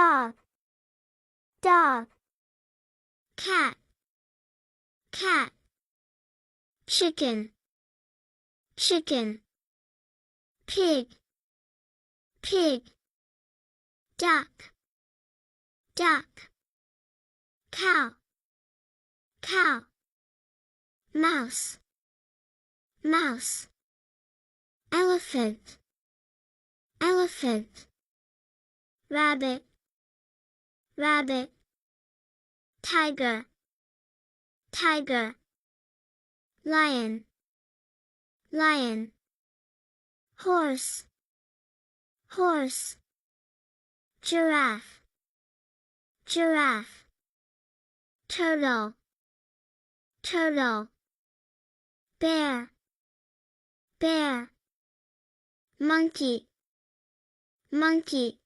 dog, dog. Cat, cat. Chicken, chicken. Pig, pig. Duck, duck. Cow, cow. Mouse, mouse. Elephant, elephant. Rabbit, rabbit. Tiger, tiger. Lion, lion. Horse, horse. Giraffe, giraffe. Turtle, turtle. Bear, bear. Monkey, monkey.